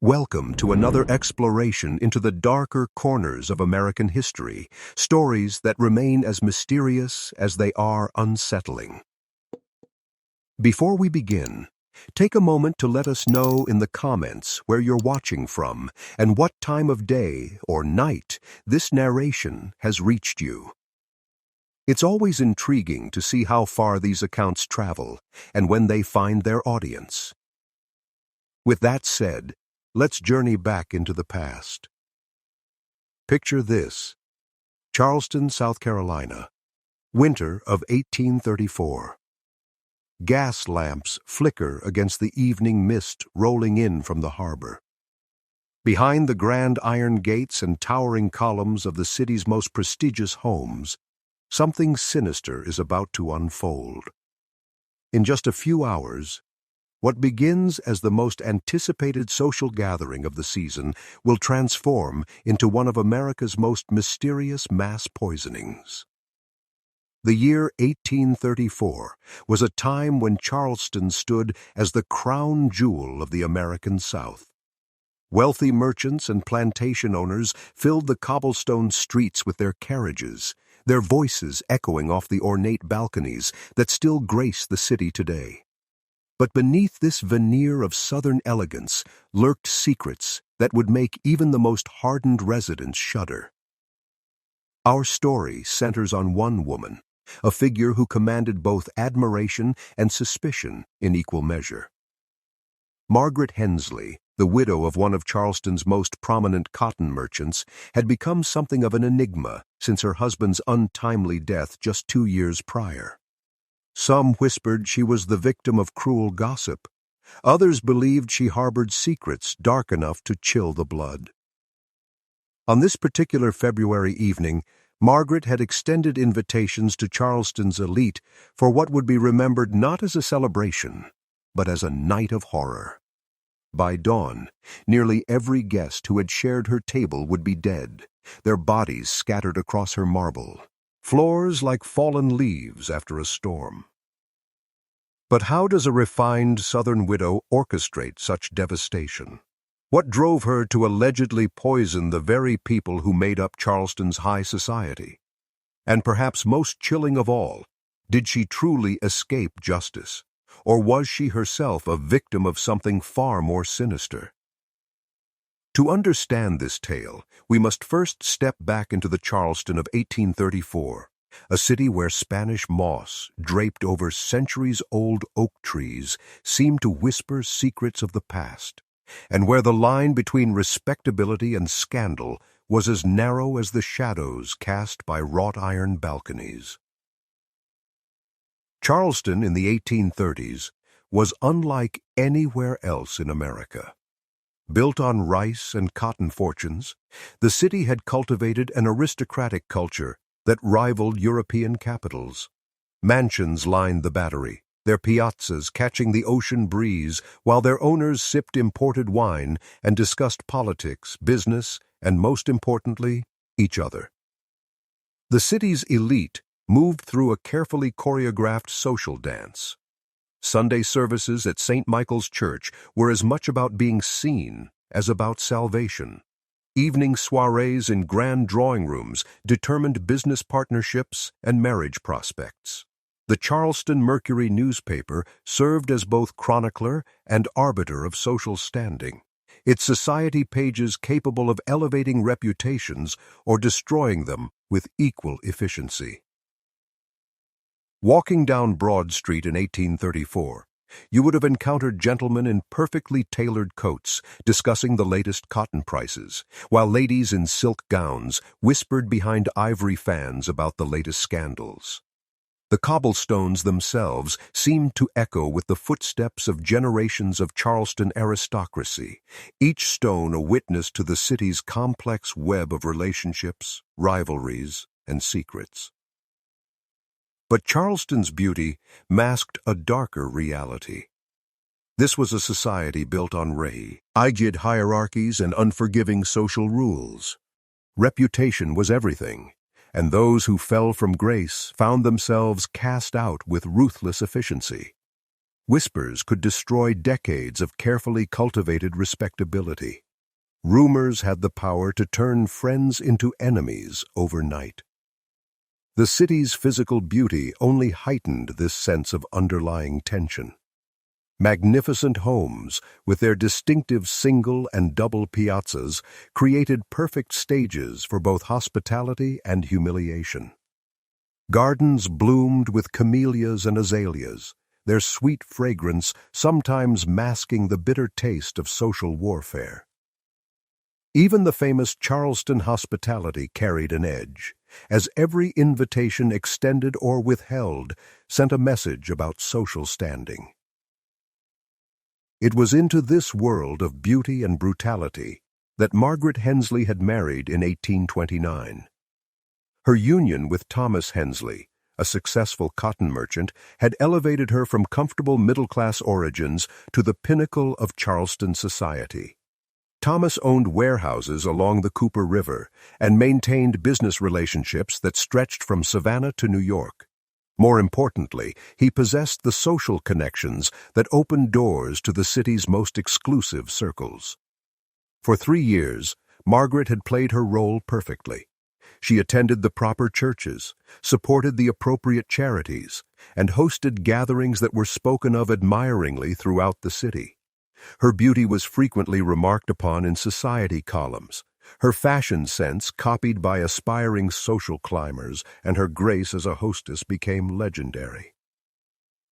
Welcome to another exploration into the darker corners of American history, stories that remain as mysterious as they are unsettling. Before we begin, take a moment to let us know in the comments where you're watching from and what time of day or night this narration has reached you. It's always intriguing to see how far these accounts travel and when they find their audience. With that said, let's journey back into the past. Picture this: Charleston, South Carolina, winter of 1834. Gas lamps flicker against the evening mist rolling in from the harbor. Behind the grand iron gates and towering columns of the city's most prestigious homes, something sinister is about to unfold. In just a few hours, what begins as the most anticipated social gathering of the season will transform into one of America's most mysterious mass poisonings. The year 1834 was a time when Charleston stood as the crown jewel of the American South. Wealthy merchants and plantation owners filled the cobblestone streets with their carriages, their voices echoing off the ornate balconies that still grace the city today. But beneath this veneer of Southern elegance lurked secrets that would make even the most hardened residents shudder. Our story centers on one woman, a figure who commanded both admiration and suspicion in equal measure. Margaret Hensley, the widow of one of Charleston's most prominent cotton merchants, had become something of an enigma since her husband's untimely death just 2 years prior. Some whispered she was the victim of cruel gossip. Others believed she harbored secrets dark enough to chill the blood. On this particular February evening, Margaret had extended invitations to Charleston's elite for what would be remembered not as a celebration, but as a night of horror. By dawn, nearly every guest who had shared her table would be dead, their bodies scattered across her marble floors like fallen leaves after a storm. But how does a refined Southern widow orchestrate such devastation? What drove her to allegedly poison the very people who made up Charleston's high society? And perhaps most chilling of all, did she truly escape justice? Or was she herself a victim of something far more sinister? To understand this tale, we must first step back into the Charleston of 1834, a city where Spanish moss, draped over centuries-old oak trees, seemed to whisper secrets of the past, and where the line between respectability and scandal was as narrow as the shadows cast by wrought-iron balconies. Charleston in the 1830s was unlike anywhere else in America. Built on rice and cotton fortunes, the city had cultivated an aristocratic culture that rivaled European capitals. Mansions lined the Battery, their piazzas catching the ocean breeze while their owners sipped imported wine and discussed politics, business, and most importantly, each other. The city's elite moved through a carefully choreographed social dance. Sunday services at St. Michael's Church were as much about being seen as about salvation. Evening soirees in grand drawing rooms determined business partnerships and marriage prospects. The Charleston Mercury newspaper served as both chronicler and arbiter of social standing, its society pages capable of elevating reputations or destroying them with equal efficiency. Walking down Broad Street in 1834, you would have encountered gentlemen in perfectly tailored coats discussing the latest cotton prices, while ladies in silk gowns whispered behind ivory fans about the latest scandals. The cobblestones themselves seemed to echo with the footsteps of generations of Charleston aristocracy, each stone a witness to the city's complex web of relationships, rivalries, and secrets. But Charleston's beauty masked a darker reality. This was a society built on rigid hierarchies and unforgiving social rules. Reputation was everything, and those who fell from grace found themselves cast out with ruthless efficiency. Whispers could destroy decades of carefully cultivated respectability. Rumors had the power to turn friends into enemies overnight. The city's physical beauty only heightened this sense of underlying tension. Magnificent homes, with their distinctive single and double piazzas, created perfect stages for both hospitality and humiliation. Gardens bloomed with camellias and azaleas, their sweet fragrance sometimes masking the bitter taste of social warfare. Even the famous Charleston hospitality carried an edge, as every invitation extended or withheld sent a message about social standing. It was into this world of beauty and brutality that Margaret Hensley had married in 1829. Her union with Thomas Hensley, a successful cotton merchant, had elevated her from comfortable middle-class origins to the pinnacle of Charleston society. Thomas owned warehouses along the Cooper River and maintained business relationships that stretched from Savannah to New York. More importantly, he possessed the social connections that opened doors to the city's most exclusive circles. For 3 years, Margaret had played her role perfectly. She attended the proper churches, supported the appropriate charities, and hosted gatherings that were spoken of admiringly throughout the city. Her beauty was frequently remarked upon in society columns, her fashion sense copied by aspiring social climbers, and her grace as a hostess became legendary.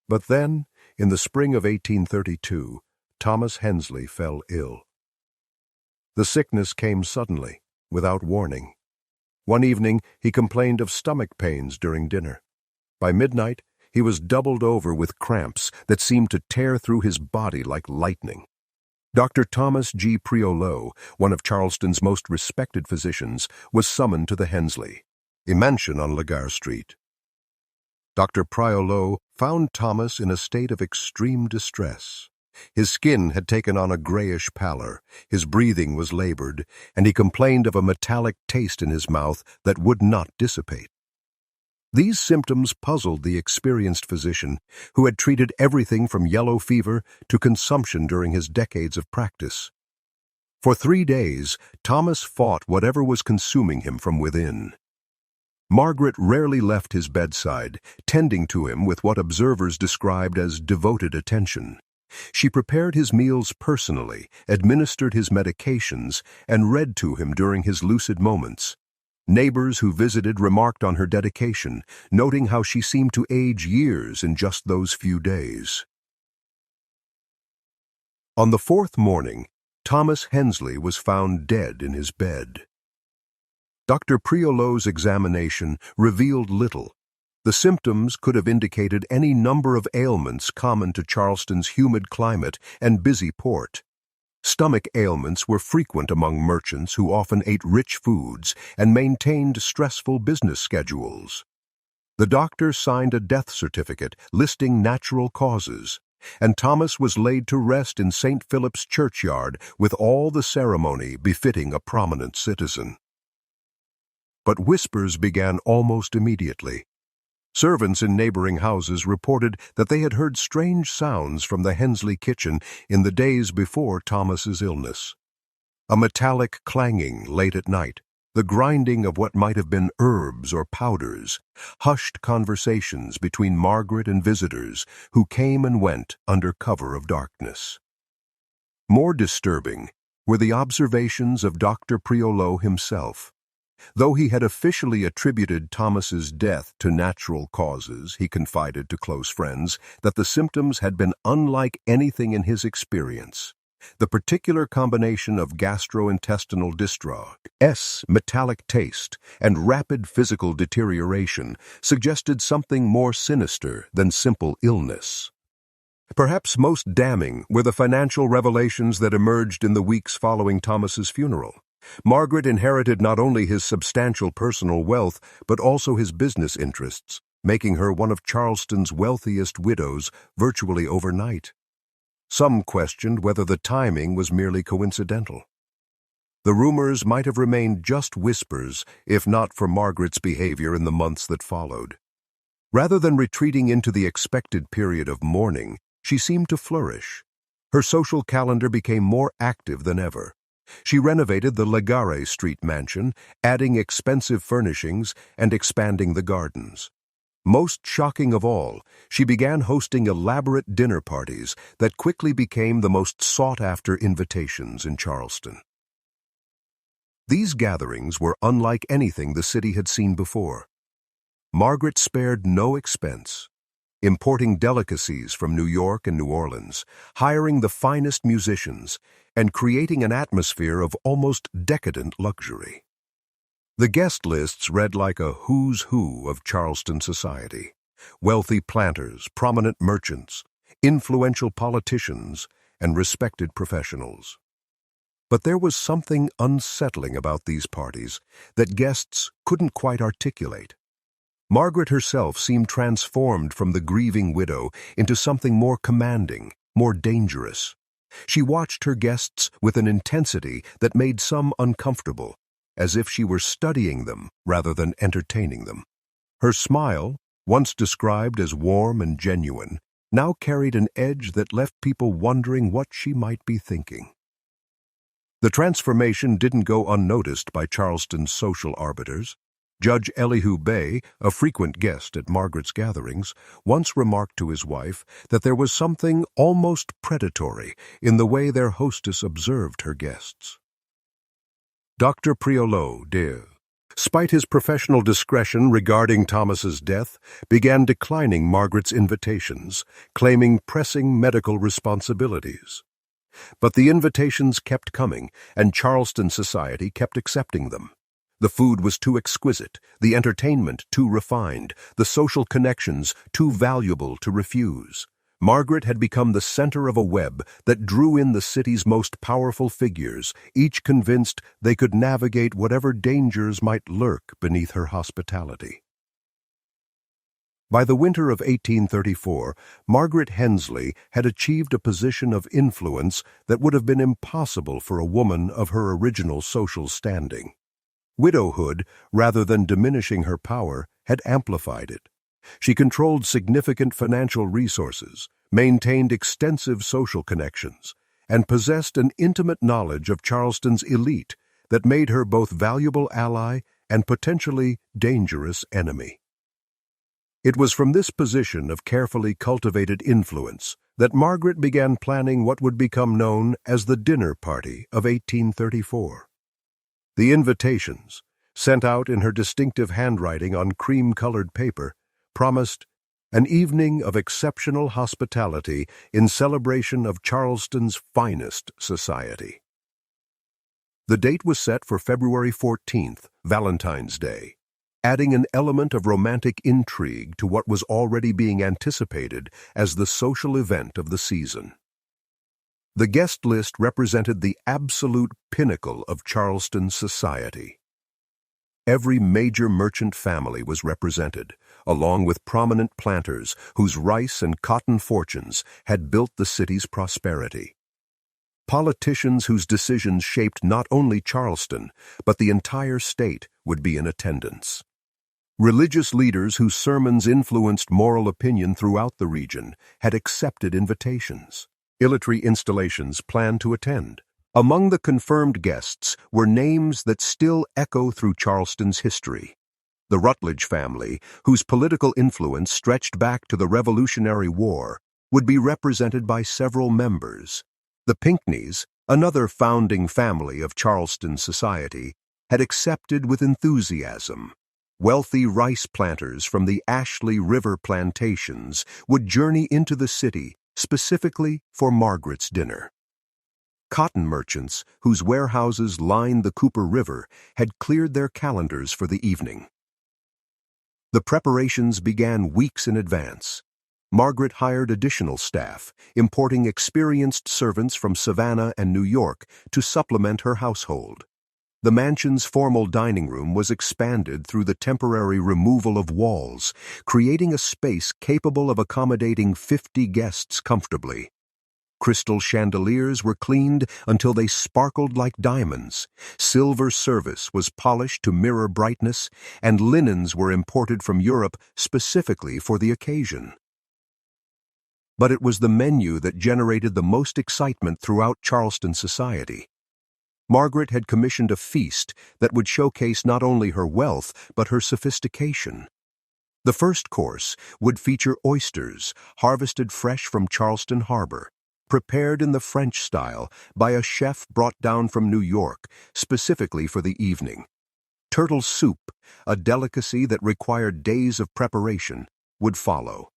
But then, in the spring of 1832, Thomas Hensley fell ill. The sickness came suddenly, without warning. One evening, he complained of stomach pains during dinner. By midnight, he was doubled over with cramps that seemed to tear through his body like lightning. Dr. Thomas G. Priolo, one of Charleston's most respected physicians, was summoned to the Hensley, a mansion on Lagar Street. Dr. Priolo found Thomas in a state of extreme distress. His skin had taken on a grayish pallor, his breathing was labored, and he complained of a metallic taste in his mouth that would not dissipate. These symptoms puzzled the experienced physician, who had treated everything from yellow fever to consumption during his decades of practice. For 3 days, Thomas fought whatever was consuming him from within. Margaret rarely left his bedside, tending to him with what observers described as devoted attention. She prepared his meals personally, administered his medications, and read to him during his lucid moments. Neighbors who visited remarked on her dedication, noting how she seemed to age years in just those few days. On the 4th morning, Thomas Hensley was found dead in his bed. Dr. Priolo's examination revealed little. The symptoms could have indicated any number of ailments common to Charleston's humid climate and busy port. Stomach ailments were frequent among merchants who often ate rich foods and maintained stressful business schedules. The doctor signed a death certificate listing natural causes, and Thomas was laid to rest in St. Philip's churchyard with all the ceremony befitting a prominent citizen. But whispers began almost immediately. Servants in neighboring houses reported that they had heard strange sounds from the Hensley kitchen in the days before Thomas's illness. A metallic clanging late at night, the grinding of what might have been herbs or powders, hushed conversations between Margaret and visitors who came and went under cover of darkness. More disturbing were the observations of Dr. Priolo himself. Though he had officially attributed Thomas's death to natural causes, he confided to close friends that the symptoms had been unlike anything in his experience. The particular combination of gastrointestinal distress, metallic taste, and rapid physical deterioration suggested something more sinister than simple illness. Perhaps most damning were the financial revelations that emerged in the weeks following Thomas's funeral. Margaret inherited not only his substantial personal wealth, but also his business interests, making her one of Charleston's wealthiest widows virtually overnight. Some questioned whether the timing was merely coincidental. The rumors might have remained just whispers if not for Margaret's behavior in the months that followed. Rather than retreating into the expected period of mourning, she seemed to flourish. Her social calendar became more active than ever. She renovated the Legare Street mansion, adding expensive furnishings and expanding the gardens. Most shocking of all, she began hosting elaborate dinner parties that quickly became the most sought-after invitations in Charleston. These gatherings were unlike anything the city had seen before. Margaret spared no expense, importing delicacies from New York and New Orleans, hiring the finest musicians, and creating an atmosphere of almost decadent luxury. The guest lists read like a who's who of Charleston society: wealthy planters, prominent merchants, influential politicians, and respected professionals. But there was something unsettling about these parties that guests couldn't quite articulate. Margaret herself seemed transformed from the grieving widow into something more commanding, more dangerous. She watched her guests with an intensity that made some uncomfortable, as if she were studying them rather than entertaining them. Her smile, once described as warm and genuine, now carried an edge that left people wondering what she might be thinking. The transformation didn't go unnoticed by Charleston's social arbiters. Judge Elihu Bay, a frequent guest at Margaret's gatherings, once remarked to his wife that there was something almost predatory in the way their hostess observed her guests. Dr. Priolo, despite his professional discretion regarding Thomas's death, began declining Margaret's invitations, claiming pressing medical responsibilities. But the invitations kept coming, and Charleston society kept accepting them. The food was too exquisite, the entertainment too refined, the social connections too valuable to refuse. Margaret had become the center of a web that drew in the city's most powerful figures, each convinced they could navigate whatever dangers might lurk beneath her hospitality. By the winter of 1834, Margaret Hensley had achieved a position of influence that would have been impossible for a woman of her original social standing. Widowhood, rather than diminishing her power, had amplified it. She controlled significant financial resources, maintained extensive social connections, and possessed an intimate knowledge of Charleston's elite that made her both valuable ally and potentially dangerous enemy. It was from this position of carefully cultivated influence that Margaret began planning what would become known as the dinner party of 1834. The invitations, sent out in her distinctive handwriting on cream-colored paper, promised an evening of exceptional hospitality in celebration of Charleston's finest society. The date was set for February 14th, Valentine's Day, adding an element of romantic intrigue to what was already being anticipated as the social event of the season. The guest list represented the absolute pinnacle of Charleston society. Every major merchant family was represented, along with prominent planters whose rice and cotton fortunes had built the city's prosperity. Politicians whose decisions shaped not only Charleston, but the entire state would be in attendance. Religious leaders whose sermons influenced moral opinion throughout the region had accepted invitations. Military installations planned to attend. Among the confirmed guests were names that still echo through Charleston's history. The Rutledge family, whose political influence stretched back to the Revolutionary War, would be represented by several members. The Pinckneys, another founding family of Charleston society, had accepted with enthusiasm. Wealthy rice planters from the Ashley River plantations would journey into the city specifically for Margaret's dinner. Cotton merchants, whose warehouses lined the Cooper River, had cleared their calendars for the evening. The preparations began weeks in advance. Margaret hired additional staff, importing experienced servants from Savannah and New York to supplement her household. The mansion's formal dining room was expanded through the temporary removal of walls, creating a space capable of accommodating 50 guests comfortably. Crystal chandeliers were cleaned until they sparkled like diamonds. Silver service was polished to mirror brightness, and linens were imported from Europe specifically for the occasion. But it was the menu that generated the most excitement throughout Charleston society. Margaret had commissioned a feast that would showcase not only her wealth, but her sophistication. The first course would feature oysters, harvested fresh from Charleston Harbor, prepared in the French style by a chef brought down from New York, specifically for the evening. Turtle soup, a delicacy that required days of preparation, would follow.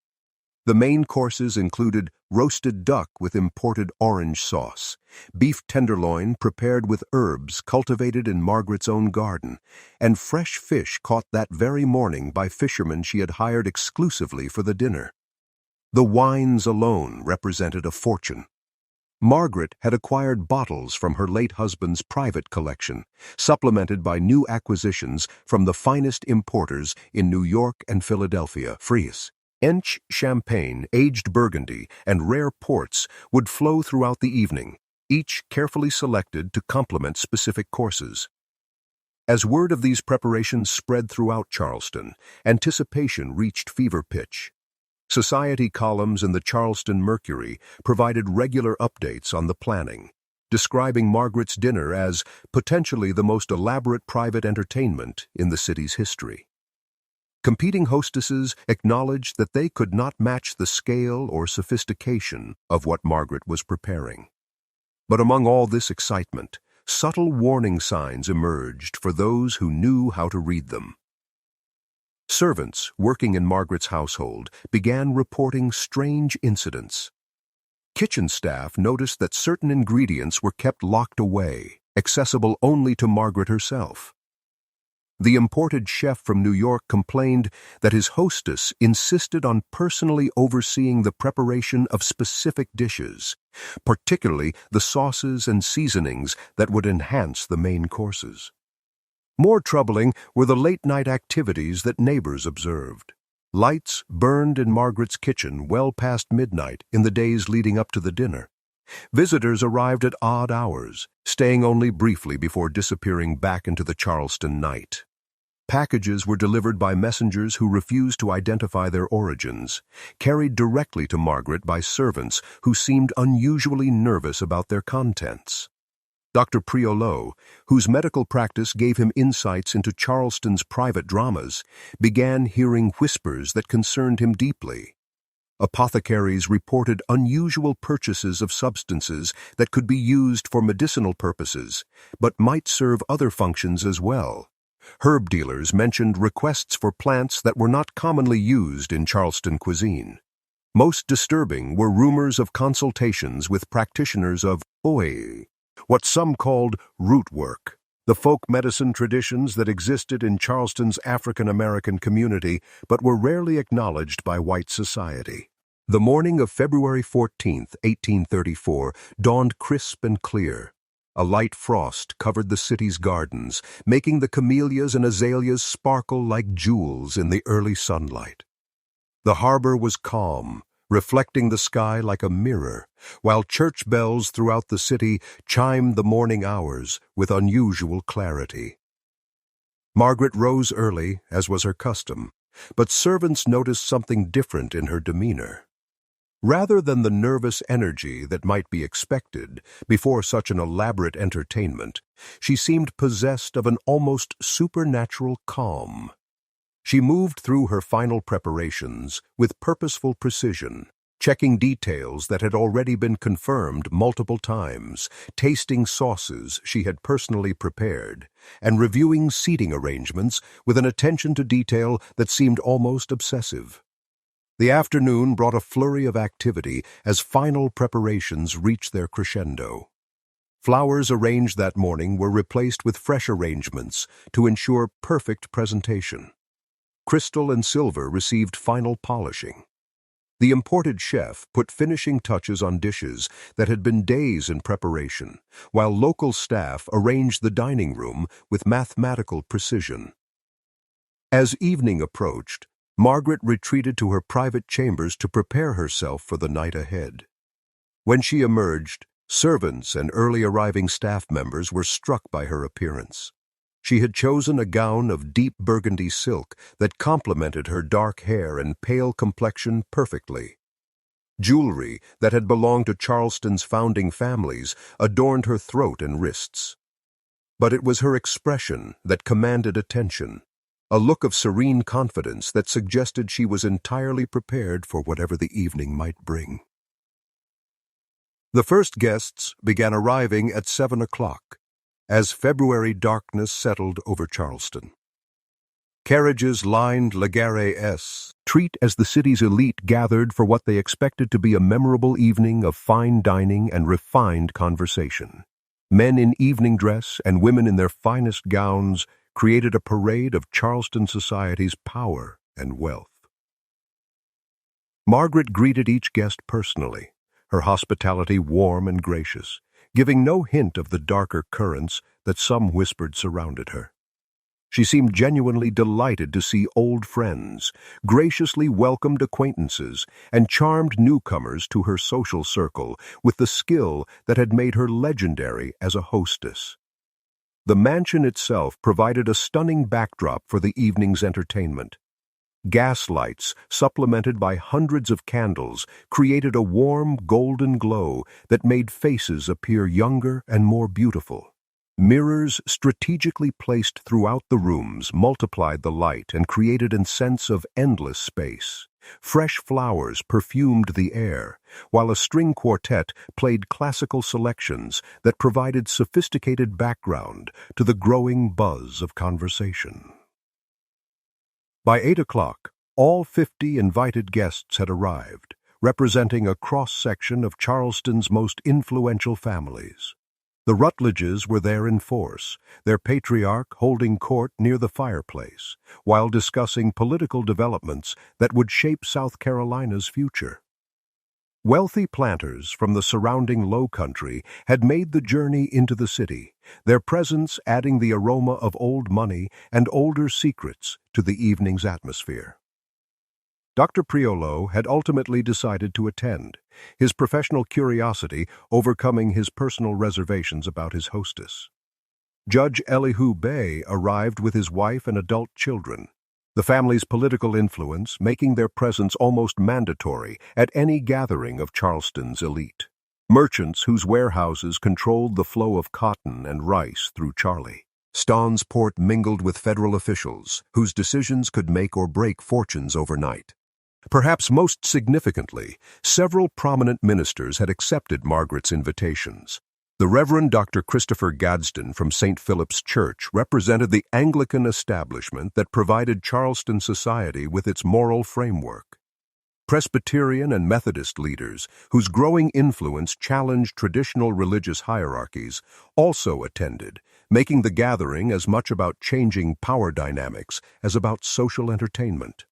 The main courses included roasted duck with imported orange sauce, beef tenderloin prepared with herbs cultivated in Margaret's own garden, and fresh fish caught that very morning by fishermen she had hired exclusively for the dinner. The wines alone represented a fortune. Margaret had acquired bottles from her late husband's private collection, supplemented by new acquisitions from the finest importers in New York and Philadelphia. Ench champagne, aged Burgundy, and rare ports would flow throughout the evening, each carefully selected to complement specific courses. As word of these preparations spread throughout Charleston, anticipation reached fever pitch. Society columns in the Charleston Mercury provided regular updates on the planning, describing Margaret's dinner as potentially the most elaborate private entertainment in the city's history. Competing hostesses acknowledged that they could not match the scale or sophistication of what Margaret was preparing. But among all this excitement, subtle warning signs emerged for those who knew how to read them. Servants working in Margaret's household began reporting strange incidents. Kitchen staff noticed that certain ingredients were kept locked away, accessible only to Margaret herself. The imported chef from New York complained that his hostess insisted on personally overseeing the preparation of specific dishes, particularly the sauces and seasonings that would enhance the main courses. More troubling were the late-night activities that neighbors observed. Lights burned in Margaret's kitchen well past midnight in the days leading up to the dinner. Visitors arrived at odd hours, staying only briefly before disappearing back into the Charleston night. Packages were delivered by messengers who refused to identify their origins, carried directly to Margaret by servants who seemed unusually nervous about their contents. Dr. Priolo, whose medical practice gave him insights into Charleston's private dramas, began hearing whispers that concerned him deeply. Apothecaries reported unusual purchases of substances that could be used for medicinal purposes, but might serve other functions as well. Herb dealers mentioned requests for plants that were not commonly used in Charleston cuisine. Most disturbing were rumors of consultations with practitioners of oe, what some called root work, the folk medicine traditions that existed in Charleston's African-American community but were rarely acknowledged by white society. The morning of February 14, 1834, dawned crisp and clear. A light frost covered the city's gardens, making the camellias and azaleas sparkle like jewels in the early sunlight. The harbor was calm, reflecting the sky like a mirror, while church bells throughout the city chimed the morning hours with unusual clarity. Margaret rose early, as was her custom, but servants noticed something different in her demeanor. Rather than the nervous energy that might be expected before such an elaborate entertainment, she seemed possessed of an almost supernatural calm. She moved through her final preparations with purposeful precision, checking details that had already been confirmed multiple times, tasting sauces she had personally prepared, and reviewing seating arrangements with an attention to detail that seemed almost obsessive. The afternoon brought a flurry of activity as final preparations reached their crescendo. Flowers arranged that morning were replaced with fresh arrangements to ensure perfect presentation. Crystal and silver received final polishing. The imported chef put finishing touches on dishes that had been days in preparation, while local staff arranged the dining room with mathematical precision. As evening approached, Margaret retreated to her private chambers to prepare herself for the night ahead. When she emerged, servants and early arriving staff members were struck by her appearance. She had chosen a gown of deep burgundy silk that complemented her dark hair and pale complexion perfectly. Jewelry that had belonged to Charleston's founding families adorned her throat and wrists. But it was her expression that commanded attention, a look of serene confidence that suggested she was entirely prepared for whatever the evening might bring. The first guests began arriving at 7 o'clock, as February darkness settled over Charleston. Carriages lined La Gare Street as the city's elite gathered for what they expected to be a memorable evening of fine dining and refined conversation. Men in evening dress and women in their finest gowns created a parade of Charleston society's power and wealth. Margaret greeted each guest personally, her hospitality warm and gracious, giving no hint of the darker currents that some whispered surrounded her. She seemed genuinely delighted to see old friends, graciously welcomed acquaintances, and charmed newcomers to her social circle with the skill that had made her legendary as a hostess. The mansion itself provided a stunning backdrop for the evening's entertainment. Gas lights, supplemented by hundreds of candles, created a warm, golden glow that made faces appear younger and more beautiful. Mirrors strategically placed throughout the rooms multiplied the light and created a sense of endless space. Fresh flowers perfumed the air, while a string quartet played classical selections that provided sophisticated background to the growing buzz of conversation. By 8 o'clock, all 50 invited guests had arrived, representing a cross-section of Charleston's most influential families. The Rutledges were there in force, their patriarch holding court near the fireplace, while discussing political developments that would shape South Carolina's future. Wealthy planters from the surrounding low country had made the journey into the city, their presence adding the aroma of old money and older secrets to the evening's atmosphere. Dr. Priolo had ultimately decided to attend, his professional curiosity overcoming his personal reservations about his hostess. Judge Elihu Bey arrived with his wife and adult children, the family's political influence making their presence almost mandatory at any gathering of Charleston's elite. Merchants whose warehouses controlled the flow of cotton and rice through Charleston's port mingled with federal officials whose decisions could make or break fortunes overnight. Perhaps most significantly, several prominent ministers had accepted Margaret's invitations. The Reverend Dr. Christopher Gadsden from St. Philip's Church represented the Anglican establishment that provided Charleston society with its moral framework. Presbyterian and Methodist leaders, whose growing influence challenged traditional religious hierarchies, also attended, making the gathering as much about changing power dynamics as about social entertainment.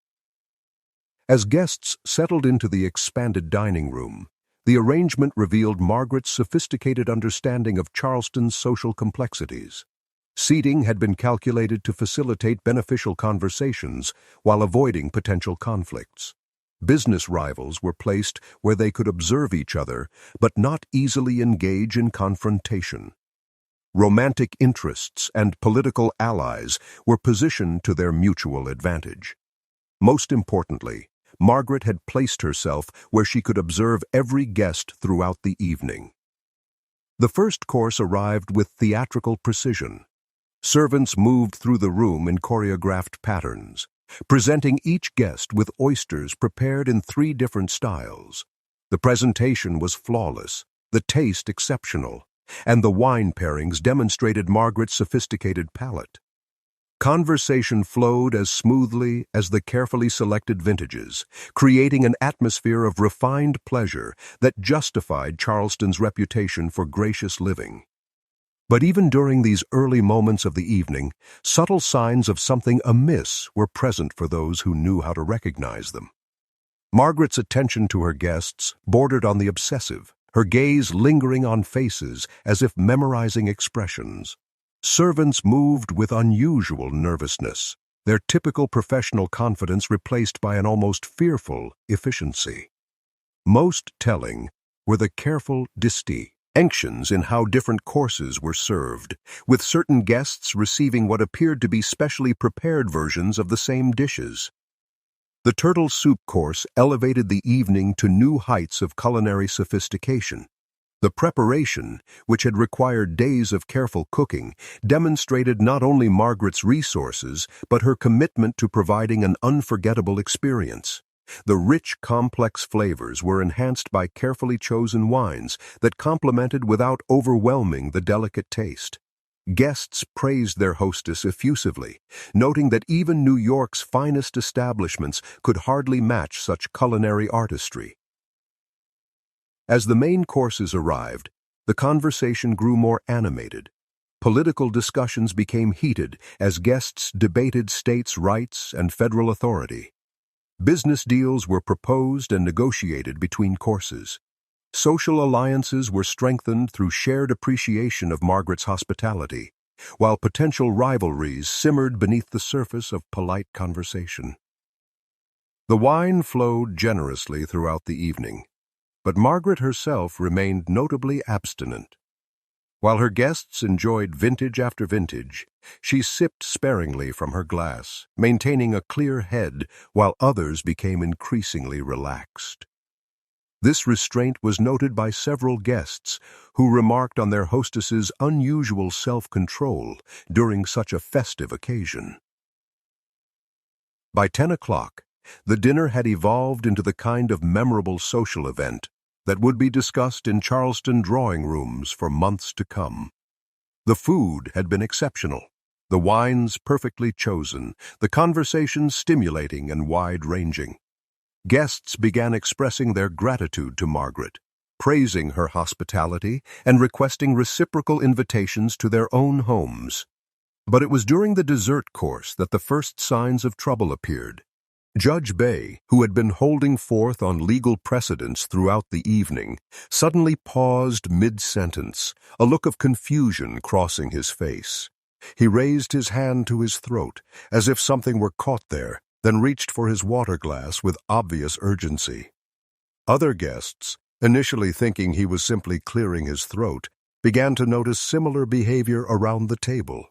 As guests settled into the expanded dining room, the arrangement revealed Margaret's sophisticated understanding of Charleston's social complexities. Seating had been calculated to facilitate beneficial conversations while avoiding potential conflicts. Business rivals were placed where they could observe each other but not easily engage in confrontation. Romantic interests and political allies were positioned to their mutual advantage. Most importantly, Margaret had placed herself where she could observe every guest throughout the evening. The first course arrived with theatrical precision. Servants moved through the room in choreographed patterns, presenting each guest with oysters prepared in 3 different styles. The presentation was flawless, the taste exceptional, and the wine pairings demonstrated Margaret's sophisticated palate. Conversation flowed as smoothly as the carefully selected vintages, creating an atmosphere of refined pleasure that justified Charleston's reputation for gracious living. But even during these early moments of the evening, subtle signs of something amiss were present for those who knew how to recognize them. Margaret's attention to her guests bordered on the obsessive, her gaze lingering on faces as if memorizing expressions. Servants moved with unusual nervousness, their typical professional confidence replaced by an almost fearful efficiency. Most telling were the careful distinctions in how different courses were served, with certain guests receiving what appeared to be specially prepared versions of the same dishes. The turtle soup course elevated the evening to new heights of culinary sophistication. The preparation, which had required days of careful cooking, demonstrated not only Margaret's resources, but her commitment to providing an unforgettable experience. The rich, complex flavors were enhanced by carefully chosen wines that complemented without overwhelming the delicate taste. Guests praised their hostess effusively, noting that even New York's finest establishments could hardly match such culinary artistry. As the main courses arrived, the conversation grew more animated. Political discussions became heated as guests debated states' rights and federal authority. Business deals were proposed and negotiated between courses. Social alliances were strengthened through shared appreciation of Margaret's hospitality, while potential rivalries simmered beneath the surface of polite conversation. The wine flowed generously throughout the evening, but Margaret herself remained notably abstinent. While her guests enjoyed vintage after vintage, she sipped sparingly from her glass, maintaining a clear head while others became increasingly relaxed. This restraint was noted by several guests who remarked on their hostess's unusual self-control during such a festive occasion. By 10 o'clock, the dinner had evolved into the kind of memorable social event that would be discussed in Charleston drawing rooms for months to come. The food had been exceptional, the wines perfectly chosen, the conversations stimulating and wide-ranging. Guests began expressing their gratitude to Margaret, praising her hospitality and requesting reciprocal invitations to their own homes. But it was during the dessert course that the first signs of trouble appeared. Judge Bay, who had been holding forth on legal precedents throughout the evening, suddenly paused mid-sentence, a look of confusion crossing his face. He raised his hand to his throat, as if something were caught there, then reached for his water glass with obvious urgency. Other guests, initially thinking he was simply clearing his throat, began to notice similar behavior around the table.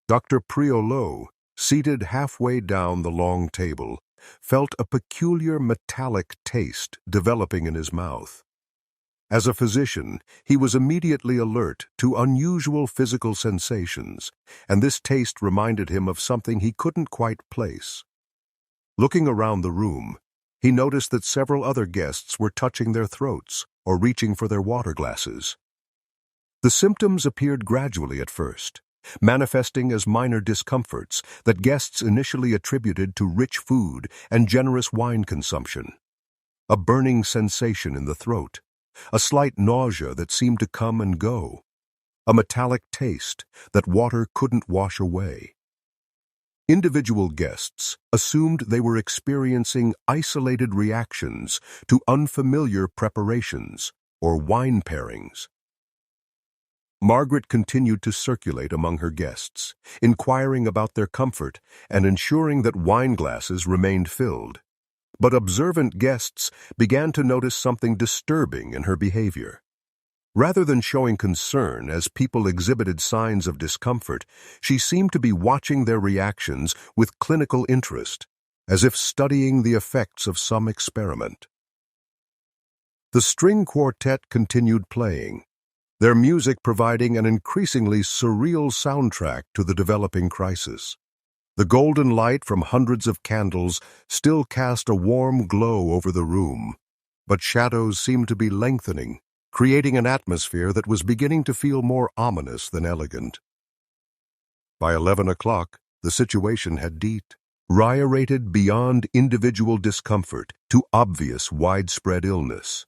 Dr. Priolo, seated halfway down the long table, felt a peculiar metallic taste developing in his mouth. As a physician, he was immediately alert to unusual physical sensations, and this taste reminded him of something he couldn't quite place. Looking around the room, he noticed that several other guests were touching their throats or reaching for their water glasses. The symptoms appeared gradually at first, manifesting as minor discomforts that guests initially attributed to rich food and generous wine consumption. A burning sensation in the throat, a slight nausea that seemed to come and go, a metallic taste that water couldn't wash away. Individual guests assumed they were experiencing isolated reactions to unfamiliar preparations or wine pairings. Margaret continued to circulate among her guests, inquiring about their comfort and ensuring that wine glasses remained filled. But observant guests began to notice something disturbing in her behavior. Rather than showing concern as people exhibited signs of discomfort, she seemed to be watching their reactions with clinical interest, as if studying the effects of some experiment. The string quartet continued playing, their music providing an increasingly surreal soundtrack to the developing crisis. The golden light from hundreds of candles still cast a warm glow over the room, but shadows seemed to be lengthening, creating an atmosphere that was beginning to feel more ominous than elegant. By 11 o'clock, the situation had deteriorated beyond individual discomfort to obvious widespread illness.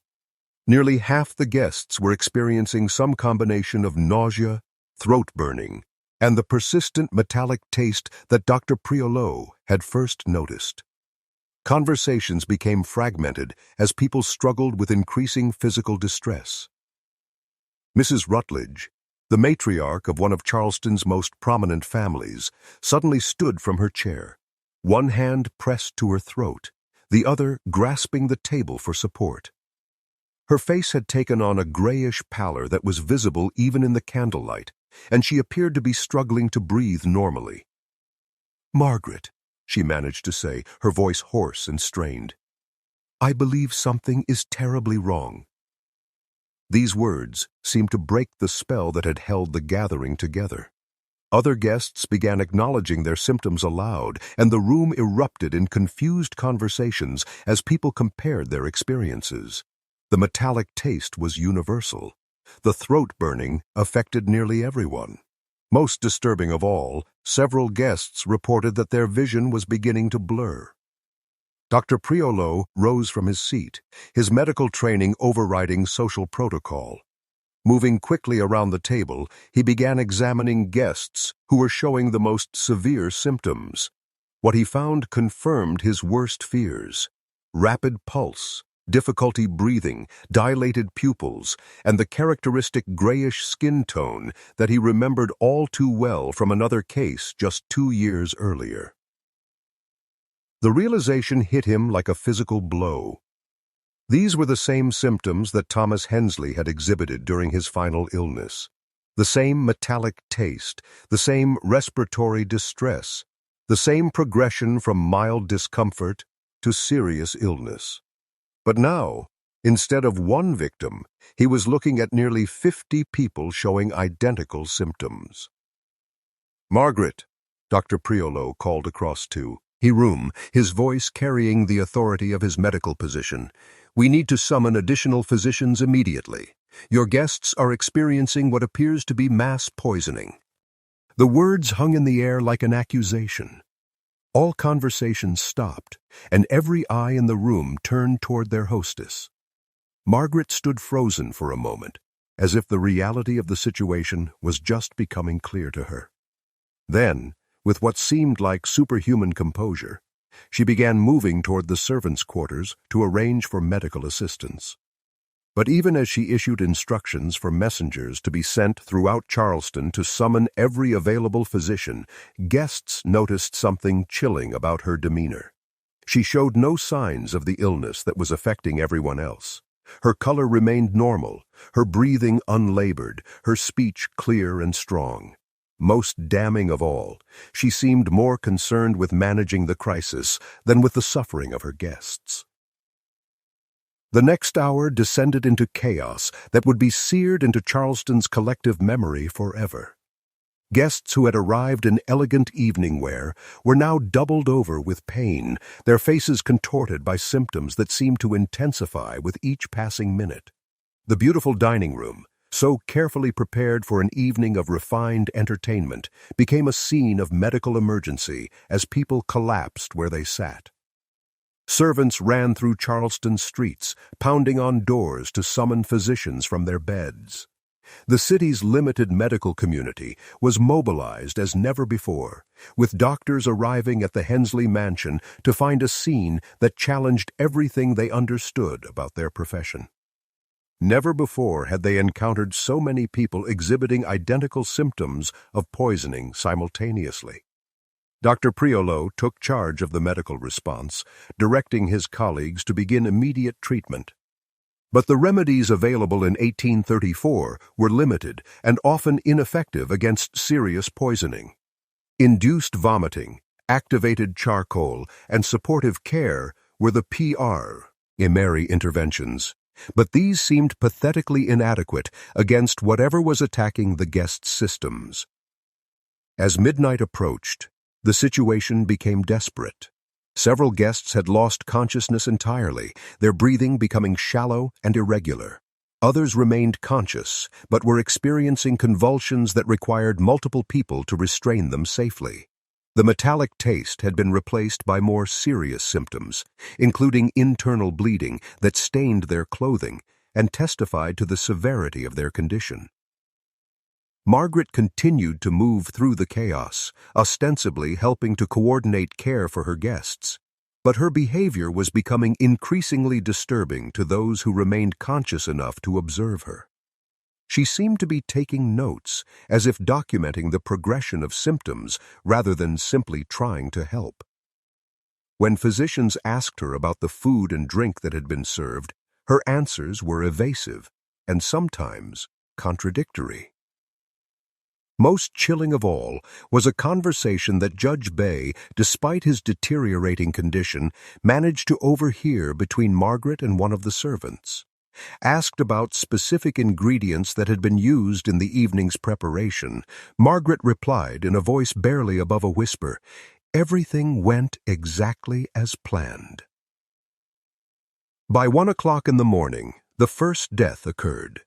Nearly half the guests were experiencing some combination of nausea, throat burning, and the persistent metallic taste that Dr. Priolo had first noticed. Conversations became fragmented as people struggled with increasing physical distress. Mrs. Rutledge, the matriarch of one of Charleston's most prominent families, suddenly stood from her chair, one hand pressed to her throat, the other grasping the table for support. Her face had taken on a grayish pallor that was visible even in the candlelight, and she appeared to be struggling to breathe normally. "Margaret," she managed to say, her voice hoarse and strained. "I believe something is terribly wrong." These words seemed to break the spell that had held the gathering together. Other guests began acknowledging their symptoms aloud, and the room erupted in confused conversations as people compared their experiences. The metallic taste was universal. The throat burning affected nearly everyone. Most disturbing of all, several guests reported that their vision was beginning to blur. Dr. Priolo rose from his seat, his medical training overriding social protocol. Moving quickly around the table, he began examining guests who were showing the most severe symptoms. What he found confirmed his worst fears: rapid pulse, difficulty breathing, dilated pupils, and the characteristic grayish skin tone that he remembered all too well from another case just 2 years earlier. The realization hit him like a physical blow. These were the same symptoms that Thomas Hensley had exhibited during his final illness. The same metallic taste, the same respiratory distress, the same progression from mild discomfort to serious illness. But now, instead of one victim, he was looking at nearly 50 people showing identical symptoms. "Margaret," Dr. Priolo called across to the room, his voice carrying the authority of his medical position. "We need to summon additional physicians immediately. Your guests are experiencing what appears to be mass poisoning." The words hung in the air like an accusation. All conversation stopped, and every eye in the room turned toward their hostess. Margaret stood frozen for a moment, as if the reality of the situation was just becoming clear to her. Then, with what seemed like superhuman composure, she began moving toward the servants' quarters to arrange for medical assistance. But even as she issued instructions for messengers to be sent throughout Charleston to summon every available physician, guests noticed something chilling about her demeanor. She showed no signs of the illness that was affecting everyone else. Her color remained normal, her breathing unlabored, her speech clear and strong. Most damning of all, she seemed more concerned with managing the crisis than with the suffering of her guests. The next hour descended into chaos that would be seared into Charleston's collective memory forever. Guests who had arrived in elegant evening wear were now doubled over with pain, their faces contorted by symptoms that seemed to intensify with each passing minute. The beautiful dining room, so carefully prepared for an evening of refined entertainment, became a scene of medical emergency as people collapsed where they sat. Servants ran through Charleston streets, pounding on doors to summon physicians from their beds. The city's limited medical community was mobilized as never before, with doctors arriving at the Hensley mansion to find a scene that challenged everything they understood about their profession. Never before had they encountered so many people exhibiting identical symptoms of poisoning simultaneously. Dr. Priolo took charge of the medical response, directing his colleagues to begin immediate treatment. But the remedies available in 1834 were limited and often ineffective against serious poisoning. Induced vomiting, activated charcoal, and supportive care were the primary interventions. But these seemed pathetically inadequate against whatever was attacking the guests' systems. As midnight approached, the situation became desperate. Several guests had lost consciousness entirely, their breathing becoming shallow and irregular. Others remained conscious, but were experiencing convulsions that required multiple people to restrain them safely. The metallic taste had been replaced by more serious symptoms, including internal bleeding that stained their clothing and testified to the severity of their condition. Margaret continued to move through the chaos, ostensibly helping to coordinate care for her guests. But her behavior was becoming increasingly disturbing to those who remained conscious enough to observe her. She seemed to be taking notes, as if documenting the progression of symptoms rather than simply trying to help. When physicians asked her about the food and drink that had been served, her answers were evasive and sometimes contradictory. Most chilling of all was a conversation that Judge Bay, despite his deteriorating condition, managed to overhear between Margaret and one of the servants. Asked about specific ingredients that had been used in the evening's preparation, Margaret replied in a voice barely above a whisper, "Everything went exactly as planned." By 1 o'clock in the morning, the first death occurred.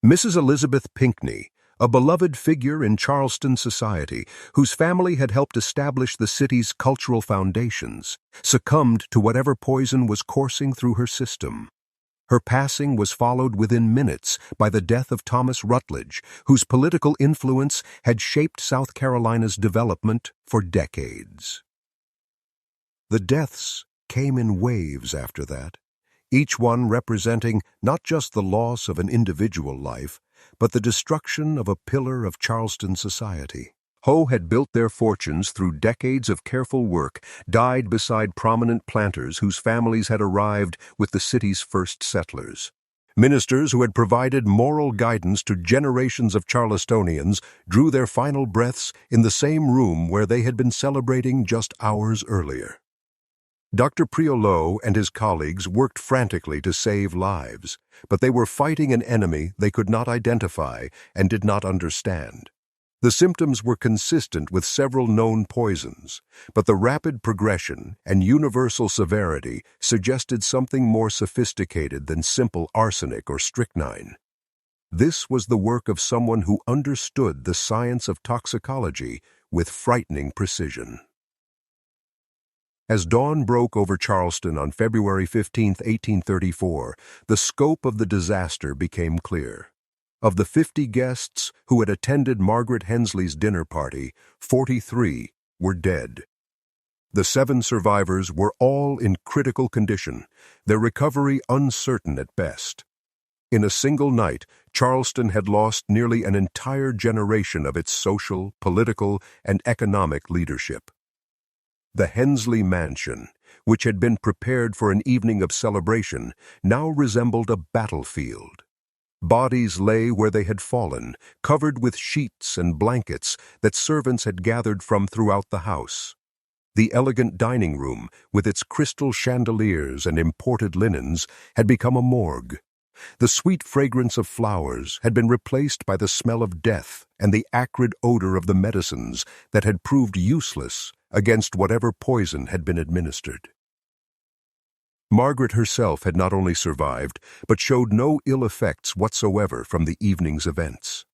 Mrs. Elizabeth Pinckney, a beloved figure in Charleston society whose family had helped establish the city's cultural foundations, succumbed to whatever poison was coursing through her system. Her passing was followed within minutes by the death of Thomas Rutledge, whose political influence had shaped South Carolina's development for decades. The deaths came in waves after that, each one representing not just the loss of an individual life, but the destruction of a pillar of Charleston society. Ho had built their fortunes through decades of careful work, died beside prominent planters whose families had arrived with the city's first settlers. Ministers who had provided moral guidance to generations of Charlestonians drew their final breaths in the same room where they had been celebrating just hours earlier. Dr. Priolo and his colleagues worked frantically to save lives, but they were fighting an enemy they could not identify and did not understand. The symptoms were consistent with several known poisons, but the rapid progression and universal severity suggested something more sophisticated than simple arsenic or strychnine. This was the work of someone who understood the science of toxicology with frightening precision. As dawn broke over Charleston on February 15, 1834, the scope of the disaster became clear. Of the 50 guests who had attended Margaret Hensley's dinner party, 43 were dead. The 7 survivors were all in critical condition, their recovery uncertain at best. In a single night, Charleston had lost nearly an entire generation of its social, political, and economic leadership. The Hensley mansion, which had been prepared for an evening of celebration, now resembled a battlefield. Bodies lay where they had fallen, covered with sheets and blankets that servants had gathered from throughout the house. The elegant dining room, with its crystal chandeliers and imported linens, had become a morgue. The sweet fragrance of flowers had been replaced by the smell of death and the acrid odor of the medicines that had proved useless against whatever poison had been administered. Margaret herself had not only survived, but showed no ill effects whatsoever from the evening's events.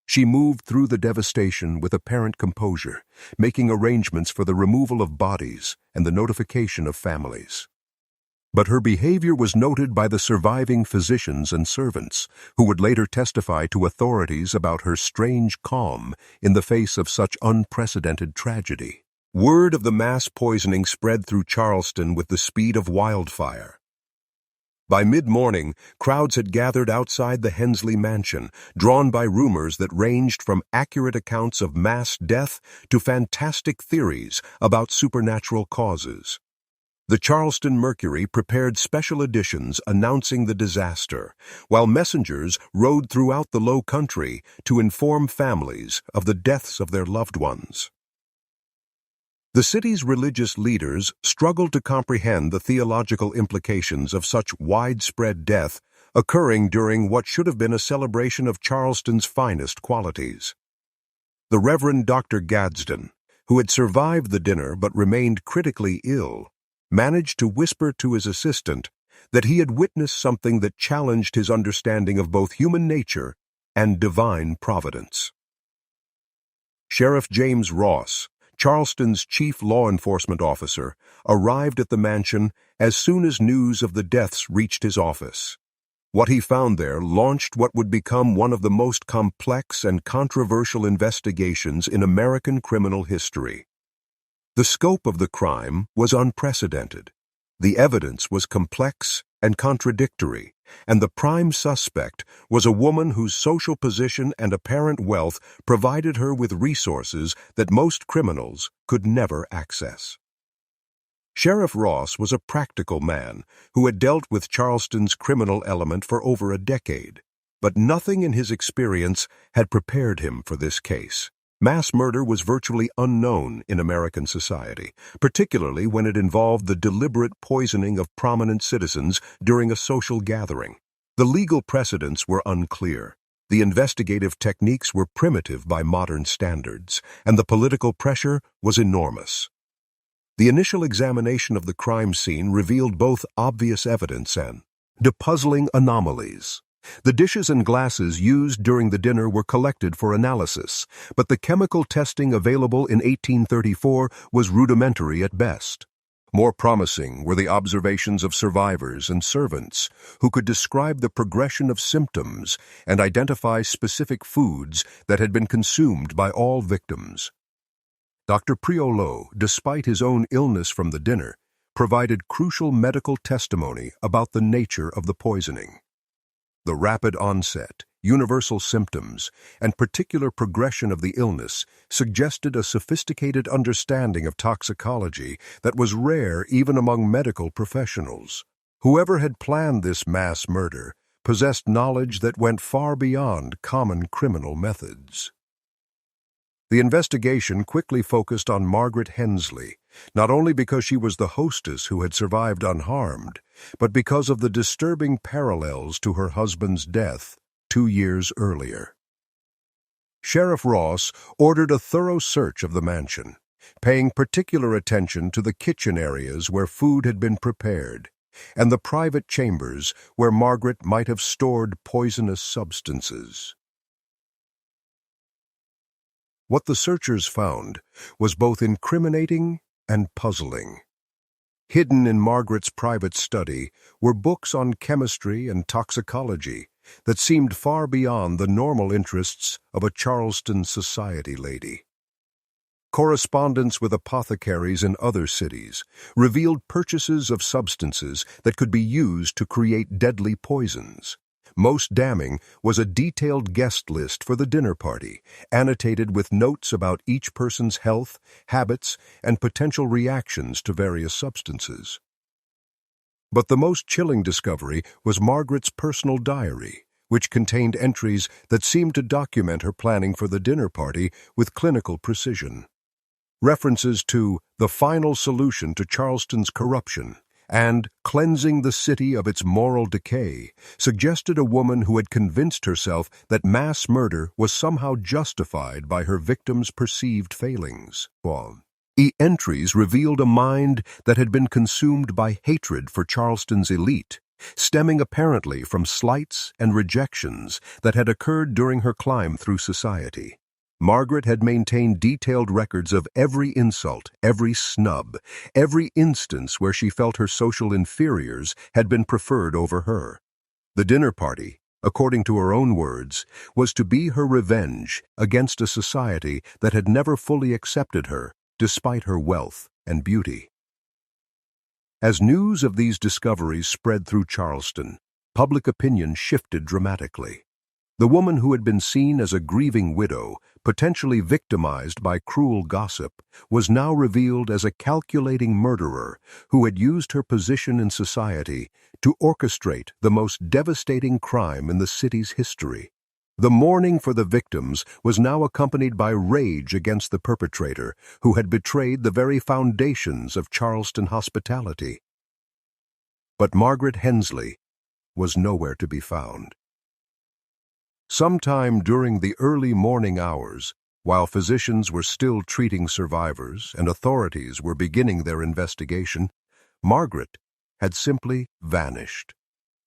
She moved through the devastation with apparent composure, making arrangements for the removal of bodies and the notification of families. But her behavior was noted by the surviving physicians and servants, who would later testify to authorities about her strange calm in the face of such unprecedented tragedy. Word of the mass poisoning spread through Charleston with the speed of wildfire. By mid-morning, crowds had gathered outside the Hensley mansion, drawn by rumors that ranged from accurate accounts of mass death to fantastic theories about supernatural causes. The Charleston Mercury prepared special editions announcing the disaster, while messengers rode throughout the Low Country to inform families of the deaths of their loved ones. The city's religious leaders struggled to comprehend the theological implications of such widespread death occurring during what should have been a celebration of Charleston's finest qualities. The Reverend Dr. Gadsden, who had survived the dinner but remained critically ill, managed to whisper to his assistant that he had witnessed something that challenged his understanding of both human nature and divine providence. Sheriff James Ross, Charleston's chief law enforcement officer, arrived at the mansion as soon as news of the deaths reached his office. What he found there launched what would become one of the most complex and controversial investigations in American criminal history. The scope of the crime was unprecedented. The evidence was complex and contradictory, and the prime suspect was a woman whose social position and apparent wealth provided her with resources that most criminals could never access. Sheriff Ross was a practical man who had dealt with Charleston's criminal element for over a decade, But nothing in his experience had prepared him for this case. Mass murder was virtually unknown in American society, particularly when it involved the deliberate poisoning of prominent citizens during a social gathering. The legal precedents were unclear. The investigative techniques were primitive by modern standards, and the political pressure was enormous. The initial examination of the crime scene revealed both obvious evidence and puzzling anomalies. The dishes and glasses used during the dinner were collected for analysis, but the chemical testing available in 1834 was rudimentary at best. More promising were the observations of survivors and servants, who could describe the progression of symptoms and identify specific foods that had been consumed by all victims. Dr. Priolo, despite his own illness from the dinner, provided crucial medical testimony about the nature of the poisoning. The rapid onset, universal symptoms, and particular progression of the illness suggested a sophisticated understanding of toxicology that was rare even among medical professionals. Whoever had planned this mass murder possessed knowledge that went far beyond common criminal methods. The investigation quickly focused on Margaret Hensley, not only because she was the hostess who had survived unharmed, but because of the disturbing parallels to her husband's death 2 years earlier. Sheriff Ross ordered a thorough search of the mansion, paying particular attention to the kitchen areas where food had been prepared, and the private chambers where Margaret might have stored poisonous substances. What the searchers found was both incriminating and puzzling. Hidden in Margaret's private study were books on chemistry and toxicology that seemed far beyond the normal interests of a Charleston society lady. Correspondence with apothecaries in other cities revealed purchases of substances that could be used to create deadly poisons. Most damning was a detailed guest list for the dinner party, annotated with notes about each person's health, habits, and potential reactions to various substances. But the most chilling discovery was Margaret's personal diary, which contained entries that seemed to document her planning for the dinner party with clinical precision. References to the final solution to Charleston's corruption and cleansing the city of its moral decay suggested a woman who had convinced herself that mass murder was somehow justified by her victims' perceived failings. The entries revealed a mind that had been consumed by hatred for Charleston's elite, stemming apparently from slights and rejections that had occurred during her climb through society. Margaret had maintained detailed records of every insult, every snub, every instance where she felt her social inferiors had been preferred over her. The dinner party, according to her own words, was to be her revenge against a society that had never fully accepted her, despite her wealth and beauty. As news of these discoveries spread through Charleston, public opinion shifted dramatically. The woman who had been seen as a grieving widow, potentially victimized by cruel gossip, was now revealed as a calculating murderer who had used her position in society to orchestrate the most devastating crime in the city's history. The mourning for the victims was now accompanied by rage against the perpetrator, who had betrayed the very foundations of Charleston hospitality. But Margaret Hensley was nowhere to be found. Sometime during the early morning hours, while physicians were still treating survivors and authorities were beginning their investigation, Margaret had simply vanished.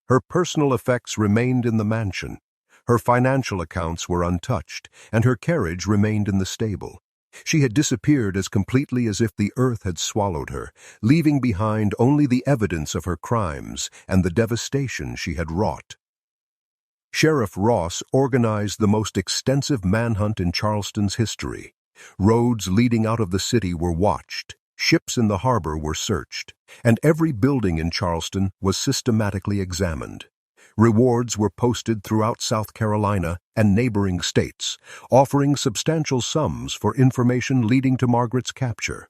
Her personal effects remained in the mansion, her financial accounts were untouched, and her carriage remained in the stable. She had disappeared as completely as if the earth had swallowed her, leaving behind only the evidence of her crimes and the devastation she had wrought. Sheriff Ross organized the most extensive manhunt in Charleston's history. Roads leading out of the city were watched, ships in the harbor were searched, and every building in Charleston was systematically examined. Rewards were posted throughout South Carolina and neighboring states, offering substantial sums for information leading to Margaret's capture.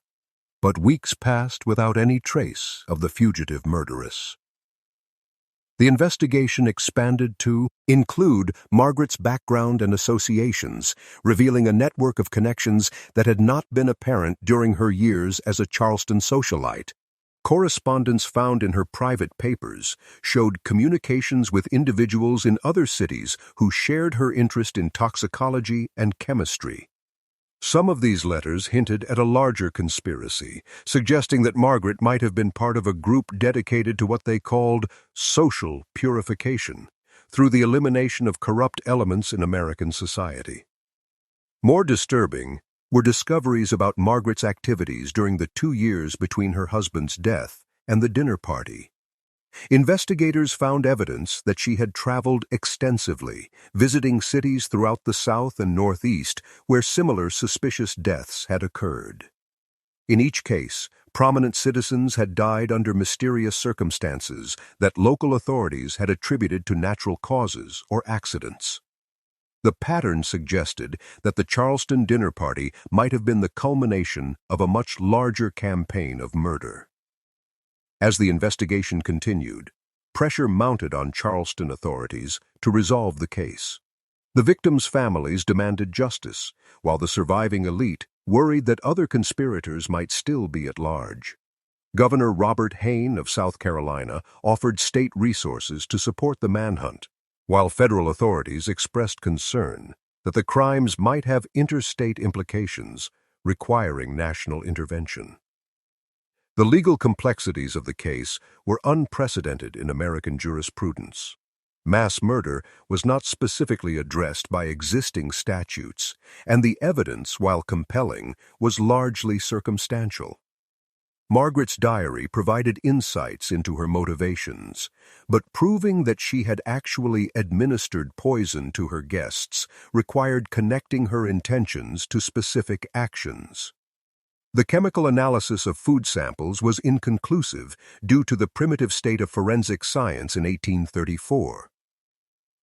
But weeks passed without any trace of the fugitive murderess. The investigation expanded to include Margaret's background and associations, revealing a network of connections that had not been apparent during her years as a Charleston socialite. Correspondence found in her private papers showed communications with individuals in other cities who shared her interest in toxicology and chemistry. Some of these letters hinted at a larger conspiracy, suggesting that Margaret might have been part of a group dedicated to what they called social purification, through the elimination of corrupt elements in American society. More disturbing were discoveries about Margaret's activities during the 2 years between her husband's death and the dinner party. Investigators found evidence that she had traveled extensively, visiting cities throughout the South and Northeast where similar suspicious deaths had occurred. In each case, prominent citizens had died under mysterious circumstances that local authorities had attributed to natural causes or accidents. The pattern suggested that the Charleston dinner party might have been the culmination of a much larger campaign of murder. As the investigation continued, pressure mounted on Charleston authorities to resolve the case. The victims' families demanded justice, while the surviving elite worried that other conspirators might still be at large. Governor Robert Hayne of South Carolina offered state resources to support the manhunt, while federal authorities expressed concern that the crimes might have interstate implications requiring national intervention. The legal complexities of the case were unprecedented in American jurisprudence. Mass murder was not specifically addressed by existing statutes, and the evidence, while compelling, was largely circumstantial. Margaret's diary provided insights into her motivations, but proving that she had actually administered poison to her guests required connecting her intentions to specific actions. The chemical analysis of food samples was inconclusive due to the primitive state of forensic science in 1834.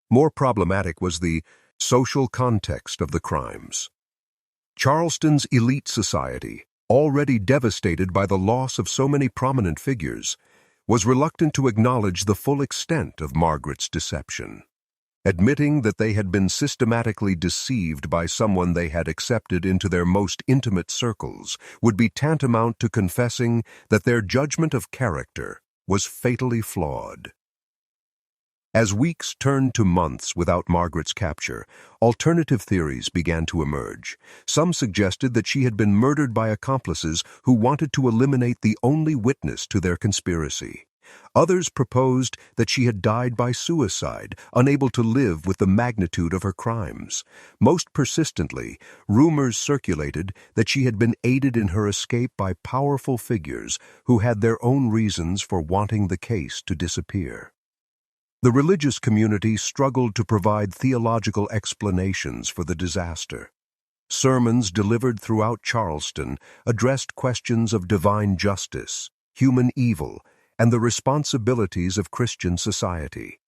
More problematic was the social context of the crimes. Charleston's elite society, already devastated by the loss of so many prominent figures, was reluctant to acknowledge the full extent of Margaret's deception. Admitting that they had been systematically deceived by someone they had accepted into their most intimate circles would be tantamount to confessing that their judgment of character was fatally flawed. As weeks turned to months without Margaret's capture, alternative theories began to emerge. Some suggested that she had been murdered by accomplices who wanted to eliminate the only witness to their conspiracy. Others proposed that she had died by suicide, unable to live with the magnitude of her crimes. Most persistently, rumors circulated that she had been aided in her escape by powerful figures who had their own reasons for wanting the case to disappear. The religious community struggled to provide theological explanations for the disaster. Sermons delivered throughout Charleston addressed questions of divine justice, human evil, and the responsibilities of Christian society.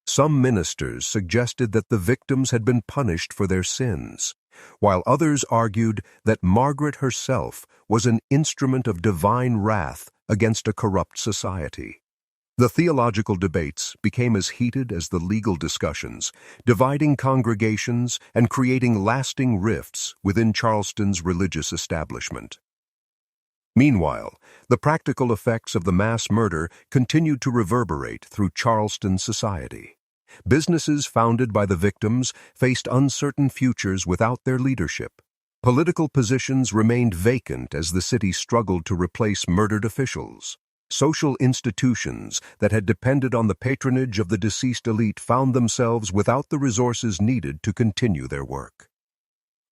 Some ministers suggested that the victims had been punished for their sins, while others argued that Margaret herself was an instrument of divine wrath against a corrupt society. The theological debates became as heated as the legal discussions, dividing congregations and creating lasting rifts within Charleston's religious establishment. Meanwhile, the practical effects of the mass murder continued to reverberate through Charleston society. Businesses founded by the victims faced uncertain futures without their leadership. Political positions remained vacant as the city struggled to replace murdered officials. Social institutions that had depended on the patronage of the deceased elite found themselves without the resources needed to continue their work.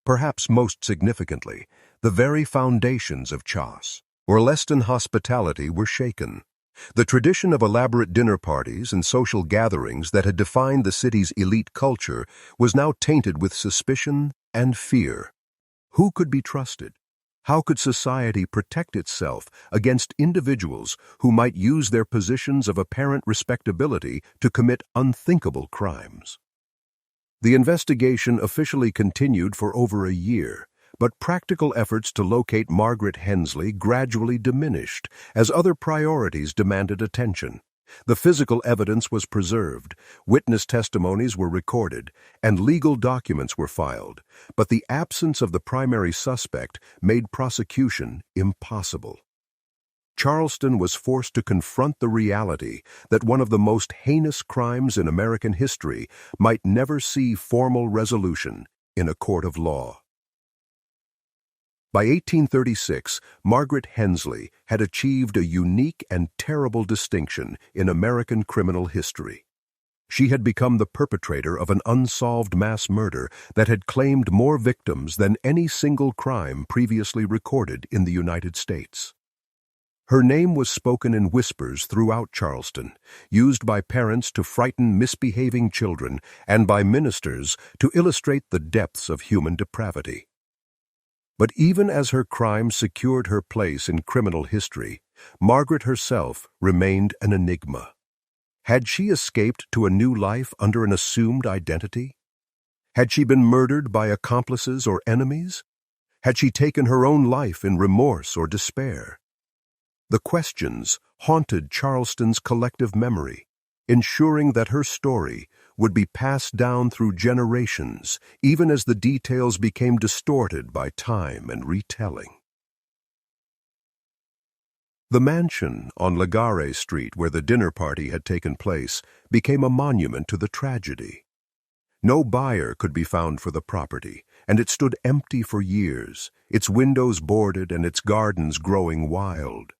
Perhaps most significantly, the very foundations of Chas, or Charleston hospitality, were shaken. The tradition of elaborate dinner parties and social gatherings that had defined the city's elite culture was now tainted with suspicion and fear. Who could be trusted? How could society protect itself against individuals who might use their positions of apparent respectability to commit unthinkable crimes? The investigation officially continued for over a year, but practical efforts to locate Margaret Hensley gradually diminished as other priorities demanded attention. The physical evidence was preserved, witness testimonies were recorded, and legal documents were filed, but the absence of the primary suspect made prosecution impossible. Charleston was forced to confront the reality that one of the most heinous crimes in American history might never see formal resolution in a court of law. By 1836, Margaret Hensley had achieved a unique and terrible distinction in American criminal history. She had become the perpetrator of an unsolved mass murder that had claimed more victims than any single crime previously recorded in the United States. Her name was spoken in whispers throughout Charleston, used by parents to frighten misbehaving children and by ministers to illustrate the depths of human depravity. But even as her crime secured her place in criminal history, Margaret herself remained an enigma. Had she escaped to a new life under an assumed identity? Had she been murdered by accomplices or enemies? Had she taken her own life in remorse or despair? The questions haunted Charleston's collective memory, ensuring that her story would be passed down through generations, even as the details became distorted by time and retelling. The mansion on Legare Street where the dinner party had taken place became a monument to the tragedy. No buyer could be found for the property, and it stood empty for years, its windows boarded and its gardens growing wild.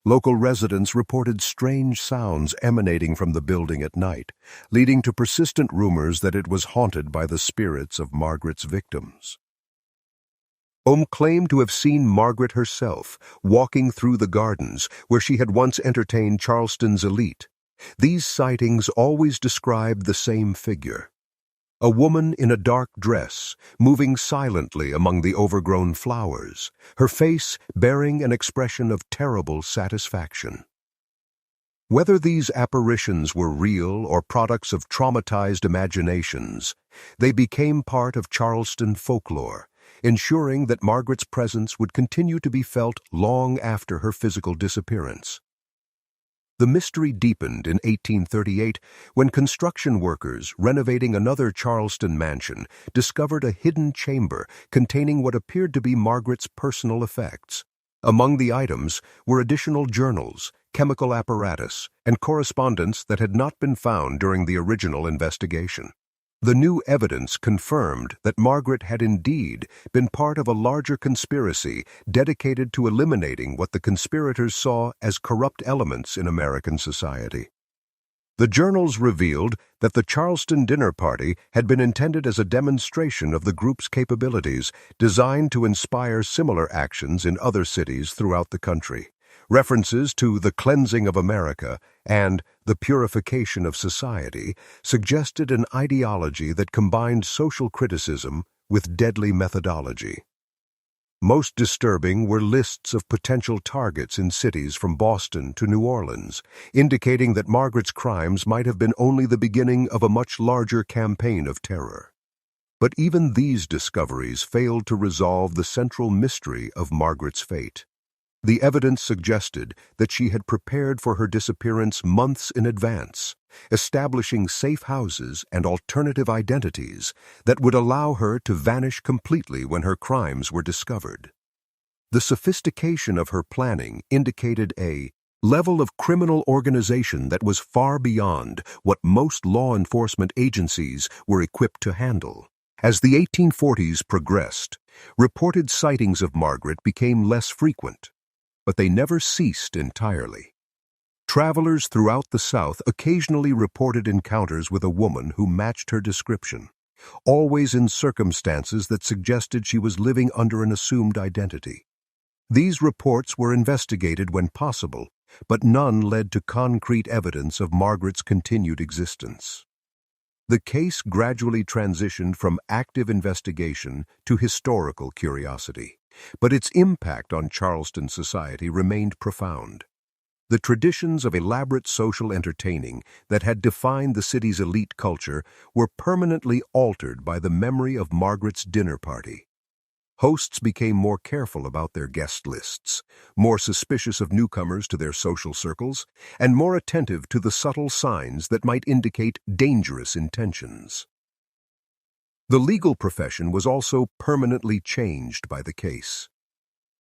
Local residents reported strange sounds emanating from the building at night, leading to persistent rumors that it was haunted by the spirits of Margaret's victims. Claimed to have seen Margaret herself walking through the gardens where she had once entertained Charleston's elite. These sightings always described the same figure. A woman in a dark dress, moving silently among the overgrown flowers, her face bearing an expression of terrible satisfaction. Whether these apparitions were real or products of traumatized imaginations, they became part of Charleston folklore, ensuring that Margaret's presence would continue to be felt long after her physical disappearance. The mystery deepened in 1838 when construction workers renovating another Charleston mansion discovered a hidden chamber containing what appeared to be Margaret's personal effects. Among the items were additional journals, chemical apparatus, and correspondence that had not been found during the original investigation. The new evidence confirmed that Margaret had indeed been part of a larger conspiracy dedicated to eliminating what the conspirators saw as corrupt elements in American society. The journals revealed that the Charleston dinner party had been intended as a demonstration of the group's capabilities, designed to inspire similar actions in other cities throughout the country. References to the cleansing of America and the purification of society suggested an ideology that combined social criticism with deadly methodology. Most disturbing were lists of potential targets in cities from Boston to New Orleans, indicating that Margaret's crimes might have been only the beginning of a much larger campaign of terror. But even these discoveries failed to resolve the central mystery of Margaret's fate. The evidence suggested that she had prepared for her disappearance months in advance, establishing safe houses and alternative identities that would allow her to vanish completely when her crimes were discovered. The sophistication of her planning indicated a level of criminal organization that was far beyond what most law enforcement agencies were equipped to handle. As the 1840s progressed, reported sightings of Margaret became less frequent, but they never ceased entirely. Travelers throughout the South occasionally reported encounters with a woman who matched her description, always in circumstances that suggested she was living under an assumed identity. These reports were investigated when possible, but none led to concrete evidence of Margaret's continued existence. The case gradually transitioned from active investigation to historical curiosity, but its impact on Charleston society remained profound. The traditions of elaborate social entertaining that had defined the city's elite culture were permanently altered by the memory of Margaret's dinner party. Hosts became more careful about their guest lists, more suspicious of newcomers to their social circles, and more attentive to the subtle signs that might indicate dangerous intentions. The legal profession was also permanently changed by the case.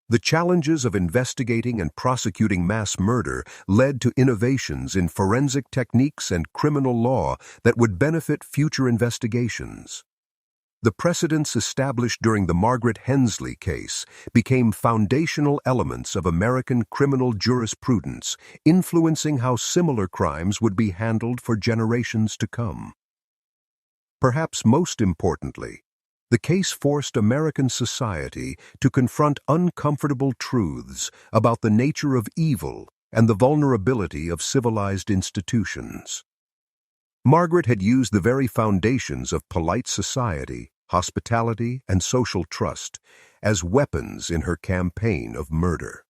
The challenges of investigating and prosecuting mass murder led to innovations in forensic techniques and criminal law that would benefit future investigations. The precedents established during the Margaret Hensley case became foundational elements of American criminal jurisprudence, influencing how similar crimes would be handled for generations to come. Perhaps most importantly, the case forced American society to confront uncomfortable truths about the nature of evil and the vulnerability of civilized institutions. Margaret had used the very foundations of polite society, hospitality, and social trust as weapons in her campaign of murder.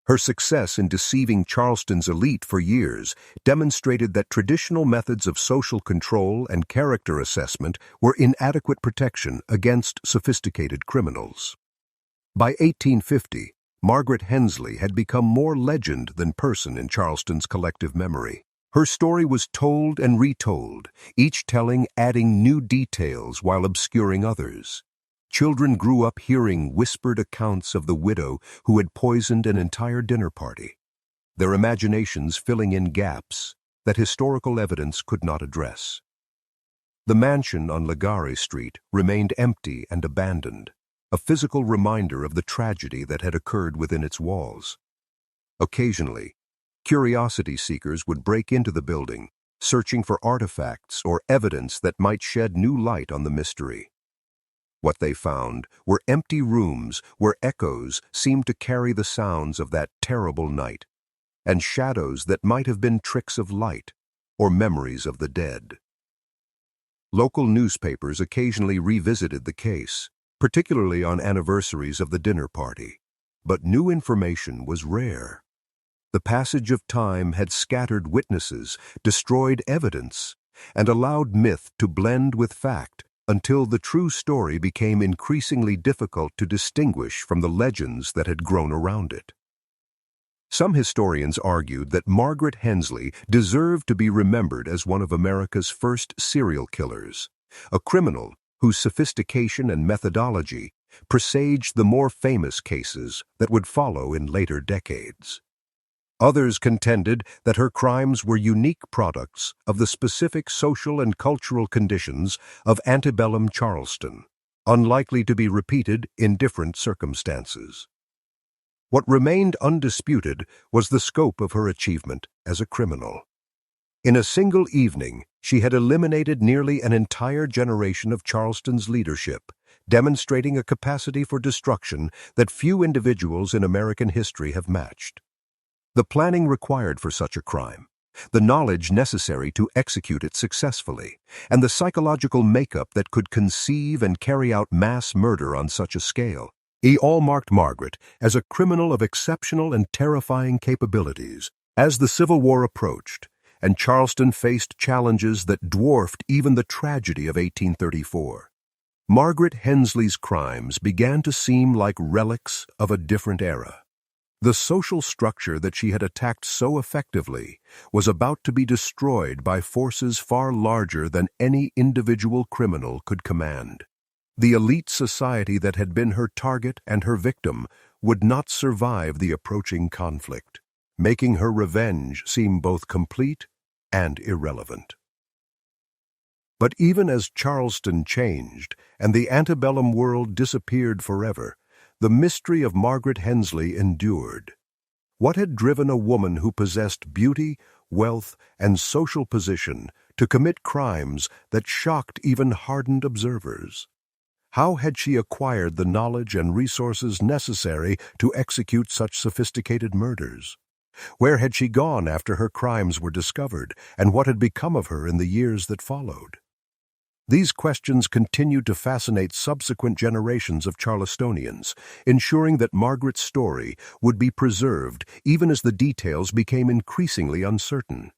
Her success in deceiving Charleston's elite for years demonstrated that traditional methods of social control and character assessment were inadequate protection against sophisticated criminals. By 1850, Margaret Hensley had become more legend than person in Charleston's collective memory. Her story was told and retold, each telling adding new details while obscuring others. Children grew up hearing whispered accounts of the widow who had poisoned an entire dinner party, their imaginations filling in gaps that historical evidence could not address. The mansion on Legare Street remained empty and abandoned, a physical reminder of the tragedy that had occurred within its walls. Occasionally, curiosity seekers would break into the building, searching for artifacts or evidence that might shed new light on the mystery. What they found were empty rooms where echoes seemed to carry the sounds of that terrible night, and shadows that might have been tricks of light or memories of the dead. Local newspapers occasionally revisited the case, particularly on anniversaries of the dinner party, but new information was rare. The passage of time had scattered witnesses, destroyed evidence, and allowed myth to blend with fact until the true story became increasingly difficult to distinguish from the legends that had grown around it. Some historians argued that Margaret Hensley deserved to be remembered as one of America's first serial killers, a criminal whose sophistication and methodology presaged the more famous cases that would follow in later decades. Others contended that her crimes were unique products of the specific social and cultural conditions of antebellum Charleston, unlikely to be repeated in different circumstances. What remained undisputed was the scope of her achievement as a criminal. In a single evening, she had eliminated nearly an entire generation of Charleston's leadership, demonstrating a capacity for destruction that few individuals in American history have matched. The planning required for such a crime, the knowledge necessary to execute it successfully, and the psychological makeup that could conceive and carry out mass murder on such a scale, all marked Margaret as a criminal of exceptional and terrifying capabilities. As the Civil War approached, and Charleston faced challenges that dwarfed even the tragedy of 1834, Margaret Hensley's crimes began to seem like relics of a different era. The social structure that she had attacked so effectively was about to be destroyed by forces far larger than any individual criminal could command. The elite society that had been her target and her victim would not survive the approaching conflict, making her revenge seem both complete and irrelevant. But even as Charleston changed and the antebellum world disappeared forever, the mystery of Margaret Hensley endured. What had driven a woman who possessed beauty, wealth, and social position to commit crimes that shocked even hardened observers? How had she acquired the knowledge and resources necessary to execute such sophisticated murders? Where had she gone after her crimes were discovered, and what had become of her in the years that followed? These questions continued to fascinate subsequent generations of Charlestonians, ensuring that Margaret's story would be preserved even as the details became increasingly uncertain.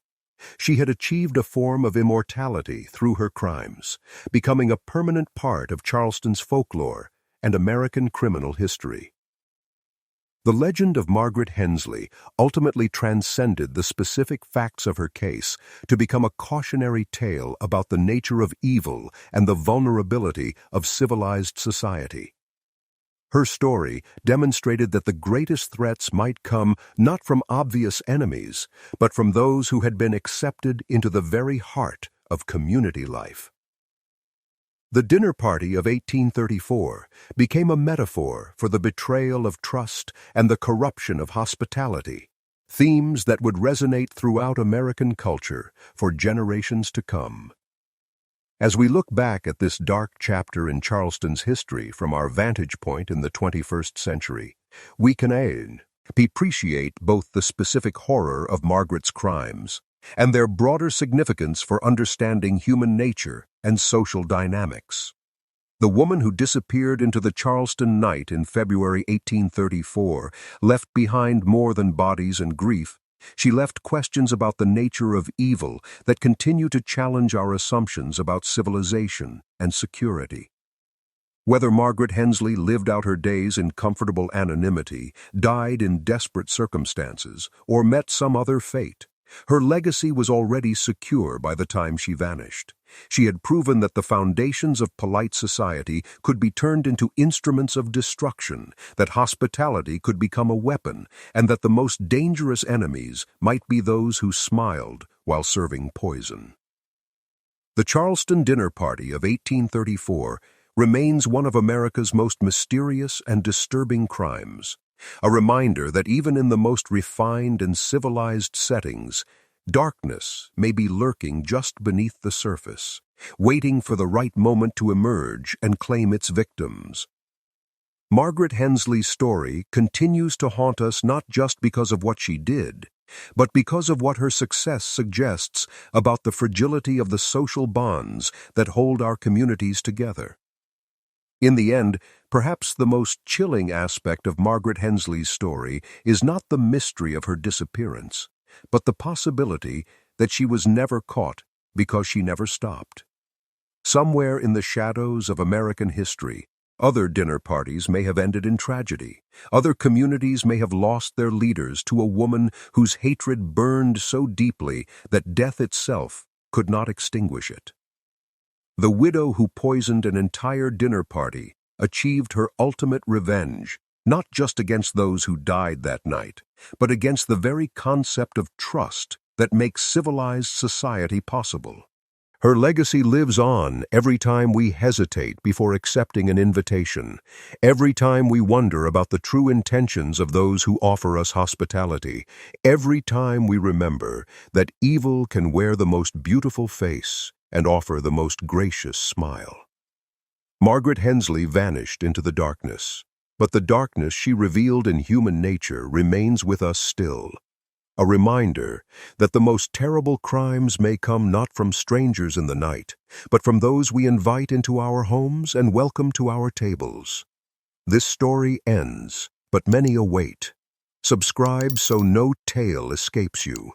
She had achieved a form of immortality through her crimes, becoming a permanent part of Charleston's folklore and American criminal history. The legend of Margaret Hensley ultimately transcended the specific facts of her case to become a cautionary tale about the nature of evil and the vulnerability of civilized society. Her story demonstrated that the greatest threats might come not from obvious enemies, but from those who had been accepted into the very heart of community life. The dinner party of 1834 became a metaphor for the betrayal of trust and the corruption of hospitality, themes that would resonate throughout American culture for generations to come. As we look back at this dark chapter in Charleston's history from our vantage point in the 21st century, we can appreciate both the specific horror of Margaret's crimes and their broader significance for understanding human nature and social dynamics. The woman who disappeared into the Charleston night in February 1834 left behind more than bodies and grief. She left questions about the nature of evil that continue to challenge our assumptions about civilization and security. Whether Margaret Hensley lived out her days in comfortable anonymity, died in desperate circumstances, or met some other fate, her legacy was already secure by the time she vanished. She had proven that the foundations of polite society could be turned into instruments of destruction, that hospitality could become a weapon, and that the most dangerous enemies might be those who smiled while serving poison. The Charleston dinner party of 1834 remains one of America's most mysterious and disturbing crimes, a reminder that even in the most refined and civilized settings, darkness may be lurking just beneath the surface, waiting for the right moment to emerge and claim its victims. Margaret Hensley's story continues to haunt us not just because of what she did, but because of what her success suggests about the fragility of the social bonds that hold our communities together. In the end, perhaps the most chilling aspect of Margaret Hensley's story is not the mystery of her disappearance, but the possibility that she was never caught because she never stopped. Somewhere in the shadows of American history, other dinner parties may have ended in tragedy. Other communities may have lost their leaders to a woman whose hatred burned so deeply that death itself could not extinguish it. The widow who poisoned an entire dinner party achieved her ultimate revenge, not just against those who died that night, but against the very concept of trust that makes civilized society possible. Her legacy lives on every time we hesitate before accepting an invitation, every time we wonder about the true intentions of those who offer us hospitality, every time we remember that evil can wear the most beautiful face and offer the most gracious smile. Margaret Hensley vanished into the darkness, but the darkness she revealed in human nature remains with us still. A reminder that the most terrible crimes may come not from strangers in the night, but from those we invite into our homes and welcome to our tables. This story ends, but many await. Subscribe so no tale escapes you.